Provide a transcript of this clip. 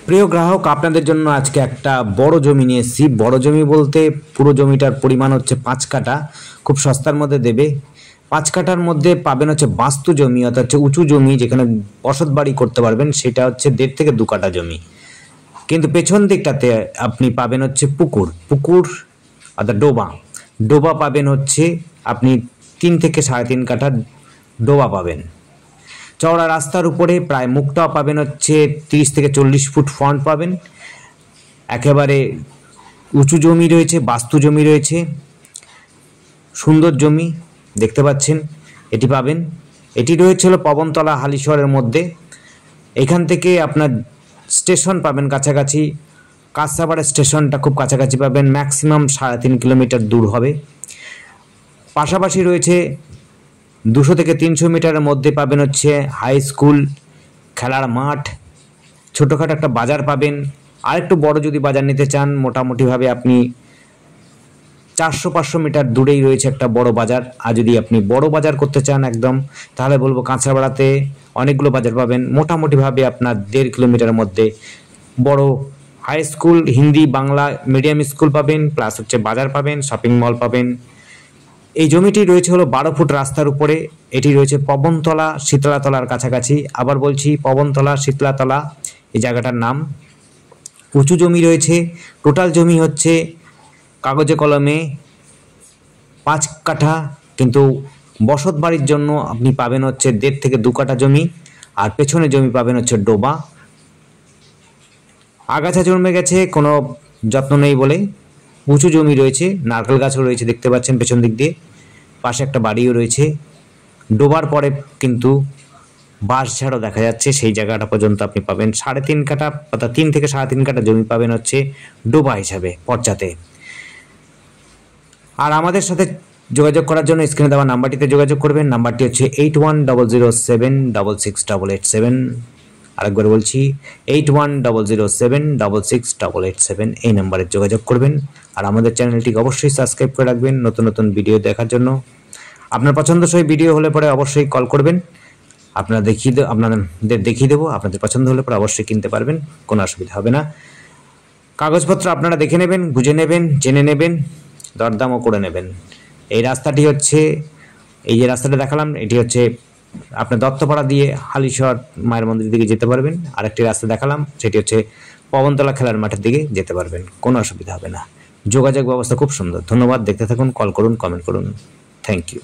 প্রিয় গ্রাহক, আপনাদের জন্য আজকে একটা বড় জমি নিয়ে এসেছি। বড় জমি বলতে পুরো জমিটার পরিমাণ হচ্ছে 5 কাঠা, খুব সস্তার মধ্যে দেবে। 5 কাঠার মধ্যে পাবেন হচ্ছে বাস্তু জমি, অর্থাৎ হচ্ছে উঁচু জমি, যেখানে বসত বাড়ি করতে পারবেন। সেটা হচ্ছে 1.5 থেকে 2 কাঠা জমি। কিন্তু পেছন দিকটাতে আপনি পাবেন হচ্ছে পুকুর অর্থাৎ ডোবা পাবেন হচ্ছে আপনি 3 থেকে 3.5 কাঠা ডোবা পাবেন। চওড়া রাস্তার উপরে প্রায় মুখটা পাবেন হচ্ছে 30 থেকে 40 ফুট ফ্রন্ট পাবেন। একেবারে উঁচু জমি রয়েছে, বাস্তু জমি রয়েছে, সুন্দর জমি দেখতে পাচ্ছেন। এটি পাবেন। এটি রয়েছে হলো পবনতলা হালিশহরের মধ্যে। এখান থেকে আপনার স্টেশন পাবেন কাছাকাছি, কাঁচরাপাড়া স্টেশনটা খুব কাছাকাছি পাবেন, ম্যাক্সিমাম 3.5 কিলোমিটার দূর হবে। পাশাপাশি রয়েছে 200 থেকে 300 মিটারের মধ্যে পাবেন হচ্ছে হাই স্কুল, খেলার মাঠ, ছোটোখাটো একটা বাজার পাবেন। আর একটু বড় যদি বাজার নিতে চান, মোটামুটিভাবে আপনি 400-500 মিটার দূরেই রয়েছে একটা বড় বাজার। আর যদি আপনি বড় বাজার করতে চান একদম, তাহলে বলবো কাঁচরাপাড়াতে অনেকগুলো বাজার পাবেন। মোটামুটিভাবে আপনার 1.5 কিলোমিটারের মধ্যে বড় high school, Hindi Bangla medium school পাবেন, প্লাস হচ্ছে বাজার পাবেন, শপিং মল পাবেন। এই জমিটি রয়েছে হলো 12 ফুট রাস্তার উপরে। এটি রয়েছে পবনতলা শীতলাতলার কাছাকাছি। আবার বলছি, পবনতলা শীতলাতলা এই জায়গাটার নাম। উঁচু জমি রয়েছে। টোটাল জমি হচ্ছে কাগজে কলমে 5 কাঠা, কিন্তু বসত বাড়ির জন্য আপনি পাবেন হচ্ছে 1.5 থেকে 2 কাঠা জমি। আর পেছনে জমি পাবেন হচ্ছে ডোবা। আগাছা জন্মে গেছে, কোনো যত্ন নেই বলে। উঁচু জমি রয়েছে, নারকেল গাছও রয়েছে দেখতে পাচ্ছেন পেছন দিক দিয়ে। পাশে একটা বাড়িও রয়েছে। ডোবার পরে কিন্তু বাঁশঝাড়ও দেখা যাচ্ছে, সেই জায়গাটা পর্যন্ত আপনি পাবেন 3.5 কাঠা, অর্থাৎ 3 থেকে 3.5 কাঠা জমি পাবেন হচ্ছে ডোবা হিসাবে পর্যাতে। আর আমাদের সাথে যোগাযোগ করার জন্য স্ক্রিনে দেওয়া নাম্বারটিতে যোগাযোগ করবেন। নাম্বারটি হচ্ছে 810007668887। আরেকবার বলছি, 810007668887। এই নাম্বারে যোগাযোগ করবেন। আর আমাদের চ্যানেলটিকে অবশ্যই সাবস্ক্রাইব করে রাখবেন নতুন নতুন ভিডিও দেখার জন্য। আপনার পছন্দসই ভিডিও হলে পরে অবশ্যই কল করবেন, আপনাদের দেখিয়ে দেবো। আপনাদের পছন্দ হলে পরে অবশ্যই কিনতে পারবেন, কোনো অসুবিধা হবে না। কাগজপত্র আপনারা দেখে নেবেন, বুঝে নেবেন, জেনে নেবেন, দরদামও করে নেবেন। এই রাস্তাটি হচ্ছে, এই যে রাস্তাটা দেখালাম, এটি হচ্ছে আপনার দত্তপাড়া দিয়ে হালিশহর মায়ের মন্দিরের দিকে যেতে পারবেন। আরেকটি রাস্তা দেখালাম, সেটি হচ্ছে পবনতলা খেলার মাঠের দিকে যেতে পারবেন, কোনো অসুবিধা হবে না। যোগাযোগ ব্যবস্থা খুব সুন্দর। ধন্যবাদ। দেখতে থাকুন, কল করুন, কমেন্ট করুন। Thank you.